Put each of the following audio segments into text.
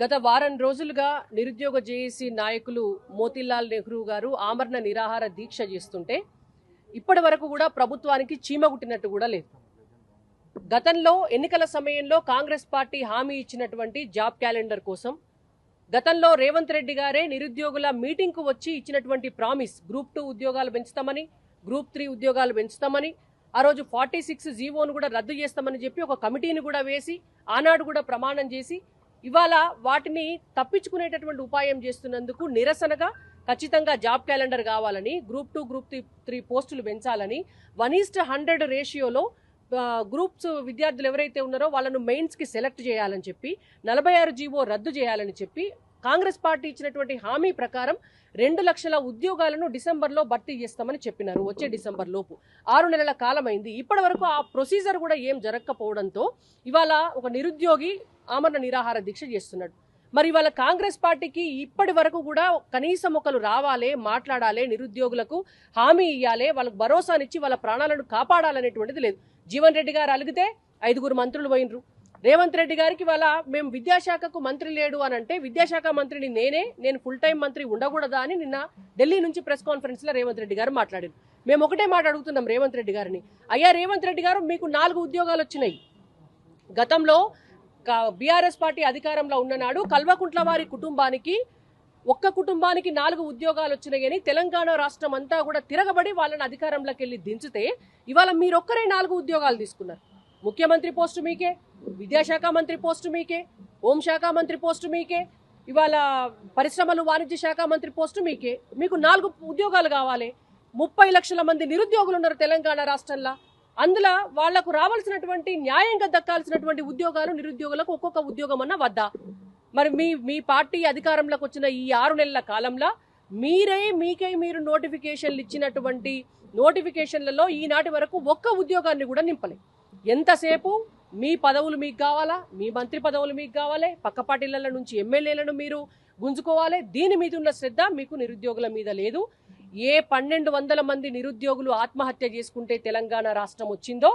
గత వారం రోజులుగా నిరుద్యోగ జేఏసీ నాయకులు మోతీలాల్ నెహ్రూ గారు ఆమరణ నిరాహార దీక్ష చేస్తుంటే ఇప్పటి వరకు కూడా ప్రభుత్వానికి చీమగుట్టినట్టు కూడా లేదు. గతంలో ఎన్నికల సమయంలో కాంగ్రెస్ పార్టీ హామీ ఇచ్చినటువంటి జాబ్ క్యాలెండర్ కోసం గతంలో రేవంత్ రెడ్డి గారే నిరుద్యోగుల మీటింగ్కు వచ్చి ఇచ్చినటువంటి ప్రామిస్ గ్రూప్ 2 ఉద్యోగాలు పెంచుతామని, గ్రూప్ 3 ఉద్యోగాలు పెంచుతామని, ఆ రోజు 46 జీవోను కూడా రద్దు చేస్తామని చెప్పి ఒక కమిటీని కూడా వేసి ఆనాడు కూడా ప్రమాణం చేసి ఇవాళ వాటిని తప్పించుకునేటటువంటి ఉపాయం చేస్తున్నందుకు నిరసనగా ఖచ్చితంగా జాబ్ క్యాలెండర్ కావాలని, గ్రూప్ 2 గ్రూప్ 3 పోస్టులు పెంచాలని 1:100 రేషియోలో గ్రూప్స్ విద్యార్థులు ఎవరైతే ఉన్నారో వాళ్ళను మెయిన్స్కి సెలెక్ట్ చేయాలని చెప్పి 46 జీవో రద్దు చేయాలని చెప్పి కాంగ్రెస్ పార్టీ ఇచ్చినటువంటి హామీ ప్రకారం 2 లక్షల ఉద్యోగాలను డిసెంబర్లో భర్తీ చేస్తామని చెప్పినారు. వచ్చే డిసెంబర్ లోపు 6 నెలల కాలమైంది. ఇప్పటి వరకు ఆ ప్రొసీజర్ కూడా ఏం జరగకపోవడంతో ఇవాళ ఒక నిరుద్యోగి ఆమరణ నిరాహార దీక్ష చేస్తున్నాడు. మరి ఇవాళ కాంగ్రెస్ పార్టీకి ఇప్పటి వరకు కూడా కనీసం ఒకరు రావాలి, మాట్లాడాలి, నిరుద్యోగులకు హామీ ఇవ్వాలి, వాళ్ళకు భరోసానిచ్చి వాళ్ళ ప్రాణాలను కాపాడాలనేటువంటిది లేదు. జీవన్ రెడ్డి గారు అలిగితే 5 మంత్రులు పోయినరు. రేవంత్ రెడ్డి గారికి ఇవాళ మేము విద్యాశాఖకు మంత్రి లేడు అని అంటే విద్యాశాఖ మంత్రిని నేను ఫుల్ టైం మంత్రి ఉండకూడదా అని నిన్న ఢిల్లీ నుంచి ప్రెస్ కాన్ఫరెన్స్లో రేవంత్ రెడ్డి గారు మాట్లాడారు. మేము ఒకటే మాట అడుగుతున్నాం రేవంత్ రెడ్డి గారిని, అయ్యా రేవంత్ రెడ్డి గారు మీకు 4 ఉద్యోగాలు వచ్చినాయి. గతంలో బీఆర్ఎస్ పార్టీ అధికారంలో ఉన్ననాడు కల్వకుంట్ల వారి కుటుంబానికి ఒక్క కుటుంబానికి 4 ఉద్యోగాలు వచ్చినాయని తెలంగాణ రాష్ట్రం అంతా కూడా తిరగబడి వాళ్ళని అధికారంలోకి వెళ్ళి దించితే ఇవాళ మీరొక్కరే 4 ఉద్యోగాలు తీసుకున్నారు. ముఖ్యమంత్రి పోస్టు మీకే, విద్యాశాఖ మంత్రి పోస్టు మీకే, హోంశాఖ మంత్రి పోస్టు మీకే, ఇవాళ పరిశ్రమలు వాణిజ్య శాఖ మంత్రి పోస్టు మీకే. మీకు 4 ఉద్యోగాలు కావాలి. 30 లక్షల మంది నిరుద్యోగులు ఉన్నారు తెలంగాణ రాష్ట్రంలో. అందులో వాళ్లకు రావాల్సినటువంటి న్యాయంగా దక్కాల్సినటువంటి ఉద్యోగాలు నిరుద్యోగులకు ఒక్కొక్క ఉద్యోగం అన్నా వద్దా? మరి మీ పార్టీ అధికారంలోకి వచ్చిన ఈ 6 నెలల కాలంలో మీకై మీరు నోటిఫికేషన్లు ఇచ్చినటువంటి నోటిఫికేషన్లలో ఈనాటి వరకు ఒక్క ఉద్యోగాన్ని కూడా నింపలే. ఎంతసేపు మీ పదవులు మీకు కావాలా, మీ మంత్రి పదవులు మీకు కావాలి, పక్క పార్టీల నుంచి ఎమ్మెల్యేలను మీరు గుంజుకోవాలి. దీని మీద ఉన్న శ్రద్ధ మీకు నిరుద్యోగుల మీద లేదు. ఏ 1200 మంది నిరుద్యోగులు ఆత్మహత్య చేసుకుంటే తెలంగాణ రాష్ట్రం వచ్చిందో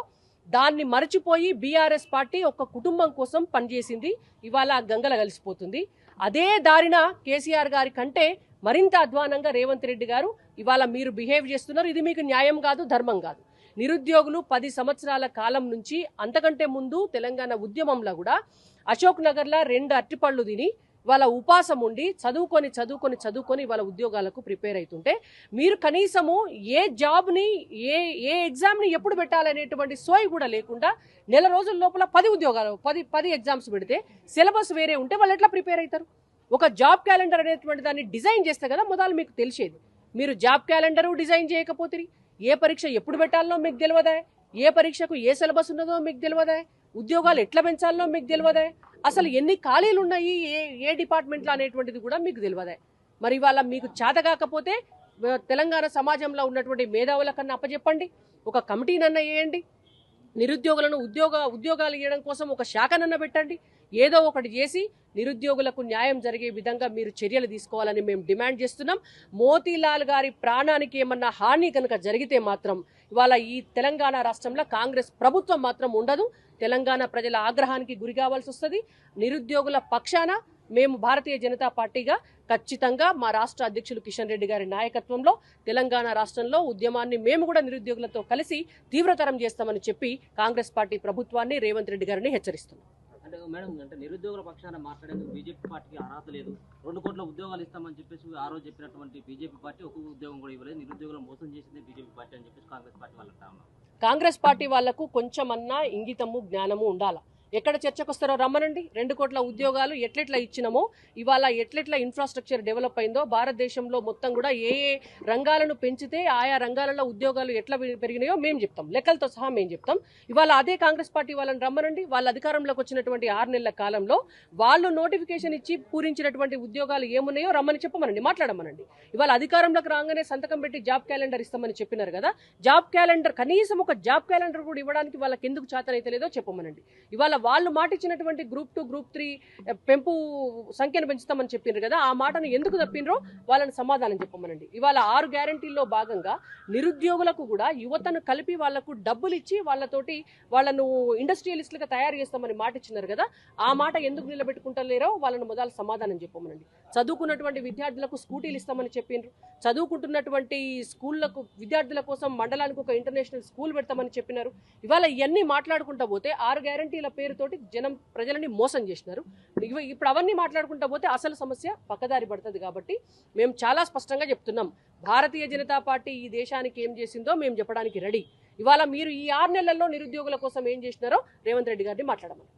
దాన్ని మరచిపోయి బీఆర్ఎస్ పార్టీ ఒక కుటుంబం కోసం పనిచేసింది. ఇవాళ గంగల కలిసిపోతుంది. అదే దారిన కేసీఆర్ గారి కంటే మరింత అధ్వానంగా రేవంత్ రెడ్డి గారు ఇవాళ మీరు బిహేవ్ చేస్తున్నారు. ఇది మీకు న్యాయం కాదు, ధర్మం కాదు. నిరుద్యోగులు 10 సంవత్సరాల కాలం నుంచి అంతకంటే ముందు తెలంగాణ ఉద్యమంలో కూడా అశోక్ నగర్లో 2 అరటిపళ్ళు తిని వాళ్ళ ఉపాసం ఉండి చదువుకొని వాళ్ళ ఉద్యోగాలకు ప్రిపేర్ అవుతుంటే మీరు కనీసము ఏ జాబ్ని ఏ ఎగ్జామ్ని ఎప్పుడు పెట్టాలనేటువంటి సోయి కూడా లేకుండా నెల రోజుల లోపల 10 ఉద్యోగాలు 10 ఎగ్జామ్స్ పెడితే సిలబస్ వేరే ఉంటే వాళ్ళు ఎట్లా ప్రిపేర్ అవుతారు? ఒక జాబ్ క్యాలెండర్ అనేటువంటి దాన్ని డిజైన్ చేస్తే కదా మొదలు మీకు తెలిసేది. మీరు జాబ్ క్యాలెండరు డిజైన్ చేయకపోతే ఏ పరీక్ష ఎప్పుడు పెట్టాలనో మీకు తెలియదా? ఏ పరీక్షకు ఏ సిలబస్ ఉన్నదో మీకు తెలియదా? ఉద్యోగాలు ఎట్లా పెంచాలనో మీకు తెలియదా? అసలు ఎన్ని ఖాళీలు ఉన్నాయి ఏ డిపార్ట్మెంట్లో అనేటువంటిది కూడా మీకు తెలియదా? మరి ఇవాళ మీకు చేత కాకపోతే తెలంగాణ సమాజంలో ఉన్నటువంటి మేధావుల కన్నా అప్పచెప్పండి, ఒక కమిటీనన్నా వేయండి, నిరుద్యోగులను ఉద్యోగాలు ఇవ్వడం కోసం ఒక శాఖనన్నా పెట్టండి. ఏదో ఒకటి చేసి నిరుద్యోగులకు న్యాయం జరిగే విధంగా మీరు చర్యలు తీసుకోవాలని మేము డిమాండ్ చేస్తున్నాం. మోతీలాల్ గారి ప్రాణానికి ఏమన్నా హాని కనుక జరిగితే మాత్రం ఇవాళ ఈ తెలంగాణ రాష్ట్రంలో కాంగ్రెస్ ప్రభుత్వం మాత్రం ఉండదు. తెలంగాణ ప్రజల ఆగ్రహానికి గురి కావాల్సి వస్తుంది. నిరుద్యోగుల పక్షాన మేము భారతీయ జనతా పార్టీగా ఖచ్చితంగా మా రాష్ట్ర అధ్యక్షులు కిషన్ రెడ్డి గారి నాయకత్వంలో తెలంగాణ రాష్ట్రంలో ఉద్యమాన్ని మేము కూడా నిరుద్యోగులతో కలిసి తీవ్రతరం చేస్తామని చెప్పి కాంగ్రెస్ పార్టీ ప్రభుత్వాన్ని రేవంత్ రెడ్డి గారిని హెచ్చరిస్తున్నాం. మేడం, అంటే నిరుద్యోగుల పక్షాన మాట్లాడేందుకు బీజేపీ పార్టీకి అర్హత లేదు, 2 కోట్ల ఉద్యోగాలు ఇస్తామని చెప్పేసి ఆ రోజు చెప్పినటువంటి బీజేపీ పార్టీ ఒక ఉద్యోగం కూడా ఇవ్వలేదు, నిరుద్యోగులను మోసం చేసింది బీజేపీ పార్టీ అని చెప్పేసి కాంగ్రెస్ పార్టీ వాళ్ళకి ఉన్నారు. కాంగ్రెస్ పార్టీ వాళ్లకు కొంచెమన్నా ఇంగితము జ్ఞానము ఉండాల. ఎక్కడ చర్చకు వస్తారో రమ్మనండి. 2 కోట్ల ఉద్యోగాలు ఎట్లెట్లా ఇచ్చినామో ఇవాళ ఎట్లెట్లా ఇన్ఫ్రాస్ట్రక్చర్ డెవలప్ అయిందో భారతదేశంలో మొత్తం కూడా ఏ రంగాలను పెంచితే ఆయా రంగాలలో ఉద్యోగాలు ఎట్లా పెరిగినాయో మేము చెప్తాం, లెక్కలతో సహా మేము చెప్తాం. ఇవాళ అదే కాంగ్రెస్ పార్టీ వాళ్ళని రమ్మనండి. వాళ్ళ అధికారంలోకి వచ్చినటువంటి 6 నెలల కాలంలో వాళ్ళు నోటిఫికేషన్ ఇచ్చి పూరించినటువంటి ఉద్యోగాలు ఏమున్నాయో రమ్మని చెప్పమనండి, మాట్లాడమనండి. ఇవాళ అధికారంలోకి రాగానే సంతకం పెట్టి జాబ్ క్యాలెండర్ ఇస్తామని చెప్పినారు కదా, జాబ్ క్యాలెండర్ కనీసం ఒక జాబ్ క్యాలెండర్ కూడా ఇవ్వడానికి వాళ్ళకి ఎందుకు చేతనైతే లేదో చెప్పమనండి. ఇవాళ వాళ్ళు మాట ఇచ్చినటువంటి గ్రూప్ 2 గ్రూప్ 3 పెంపు సంఖ్యను పెంచుతామని చెప్పిండ్రు కదా, ఆ మాటను ఎందుకు తప్పిండ్రో వాళ్ళని సమాధానం చెప్పమనండి. ఇవాళ 6 గ్యారంటీల్లో భాగంగా నిరుద్యోగులకు కూడా యువతను కలిపి వాళ్లకు డబ్బులు ఇచ్చి వాళ్ళను ఇండస్ట్రియలిస్టులుగా తయారు చేస్తామని మాట ఇచ్చినారు కదా, ఆ మాట ఎందుకు నిలబెట్టుకుంటలేరో వాళ్ళని మొదలు సమాధానం చెప్పమనండి. చదువుకున్నటువంటి విద్యార్థులకు స్కూటీలు ఇస్తామని చెప్పిండ్రు, చదువుకుంటున్నటువంటి స్కూళ్లకు విద్యార్థుల కోసం మండలానికి ఒక ఇంటర్నేషనల్ స్కూల్ పెడతామని చెప్పినారు. ఇవాళ ఇవన్నీ మాట్లాడుకుంటా పోతే 6 గ్యారంటీల పేరుతోటి ప్రజలని మోసం చేసినారు. ఇప్పుడు అవన్నీ మాట్లాడుకుంటా పోతే అసలు సమస్య పక్కదారి పడుతుంది. కాబట్టి మేము చాలా స్పష్టంగా చెప్తున్నాం, భారతీయ జనతా పార్టీ ఈ దేశానికి ఏం చేసిందో మేము చెప్పడానికి రెడీ. ఇవాళ మీరు ఈ 6 నెలల్లో నిరుద్యోగుల కోసం ఏం చేసినారో రేవంత్ రెడ్డి గారిని మాట్లాడమని.